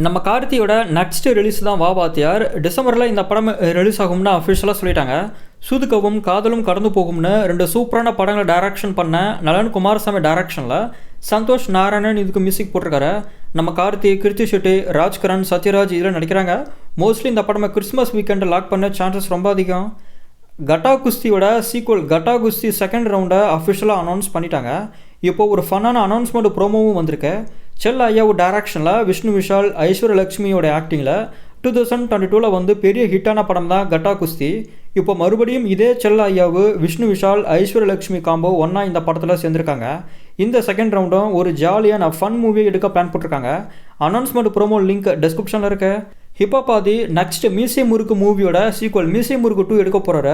நம்ம கார்த்தியோட next release தான் வா வாத்தியார். டிசம்பரில் இந்த படம் ரிலீஸ் ஆகும்னு அஃபிஷியலாக சொல்லிட்டாங்க. சூதுகவும் காதலும் கடந்து போகும்னு 2 சூப்பரான படங்களை டைரக்ஷன் பண்ண நலன் குமாரசாமி டைரக்ஷனில் சந்தோஷ் நாராயணன் இதுக்கு மியூசிக் போட்டிருக்காரு. நம்ம கார்த்தி, கிருத்தி ஷெட்டி, ராஜ்கரன், சத்யராஜ் இதில் நடிக்கிறாங்க. மோஸ்ட்லி இந்த படம் கிறிஸ்மஸ் வீக்கெண்டை லாக் பண்ண சான்சஸ் ரொம்ப அதிகம். கட்டா குஸ்தியோட சீக்வல் கட்டா குஸ்தி செகண்ட் ரவுண்டை அஃபிஷியலாக அனௌன்ஸ் பண்ணிட்டாங்க. இப்போது ஒரு ஃபன்னான அனௌன்ஸ்மெண்ட் ப்ரோமோவும் வந்திருக்கு. செல்ல ஐயாவு டைரக்ஷனில் விஷ்ணு விஷால், ஐஸ்வர்ய லட்சுமியோட ஆக்டிங்கில் 2022 வந்து பெரிய ஹிட்டான படம் தான் கட்டா குஸ்தி. இப்போ மறுபடியும் இதே செல்ல ஐயாவு, விஷ்ணு விஷால், ஐஸ்வர்ய லட்சுமி காம்போ ஒன்றா இந்த படத்தில் சேர்ந்துருக்காங்க. இந்த செகண்ட் ரவுண்டும் ஒரு ஜாலியான ஃபன் மூவி எடுக்க பிளான் போட்டிருக்காங்க. அனௌன்ஸ்மெண்ட் ப்ரோமோ லிங்க் டிஸ்கிரிப்ஷனில் இருக்கு. ஹிப்பாபாதி நெக்ஸ்ட் மீசை முறுக்கு மூவியோட சீக்வல் மீசை முறுக்கு 2 எடுக்க போகிறாரு.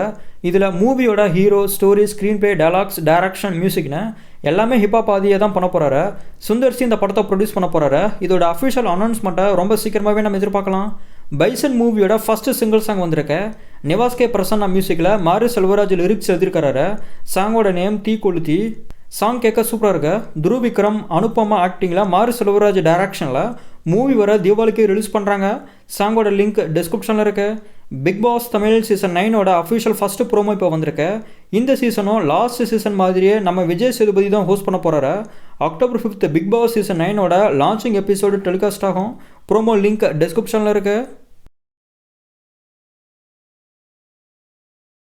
இதில் மூவியோட hero, story, screenplay, dialogues, direction, மியூசிக்னு எல்லாமே ஹிப்பாபாதியை தான் பண்ண போகிறாரு. சுந்தர்சி இந்த படத்தை ப்ரொடியூஸ் பண்ண போகிறாரு. இதோட அஃபிஷியல் அனௌன்ஸ்மெண்ட்டை ரொம்ப சீக்கிரமாகவே நம்ம எதிர்பார்க்கலாம். பைசன் மூவியோட ஃபஸ்ட்டு சிங்கிள் சாங் வந்திருக்கு. நிவாஸ் கே பிரசன்னா மியூசிக்கில் மாரி செல்வராஜ் லிரிக்ஸ் எழுதியிருக்காரு. சாங்கோட நேம் தீ கொளுத்தி. சாங் கேட்க சூப்பராக இருக்கு. துருவ் விக்ரம், அனுபமா ஆக்டிங்கில் மாரி செல்வராஜ் டைரக்ஷனில் மூவி வர தீபாவளிக்கு ரிலீஸ் பண்ணுறாங்க. சாங்கோட லிங்க் டிஸ்கிரிப்ஷனில் இருக்குது. பிக் பாஸ் தமிழ் சீசன் 9ஓட அஃபிஷியல் ஃபஸ்ட்டு ப்ரோமோ இப்போ வந்திருக்கு. இந்த சீசனும் லாஸ்ட் சீசன் மாதிரியே நம்ம விஜய் சேதுபதி தான் ஹோஸ்ட் பண்ண போகிறாரு. அக்டோபர் 5 பிக் பாஸ் சீசன் 9ஓட லான்ச்சிங் எபிசோடு டெலிகாஸ்ட் ஆகும். ப்ரோமோ லிங்க் டிஸ்கிரிப்ஷனில் இருக்குது.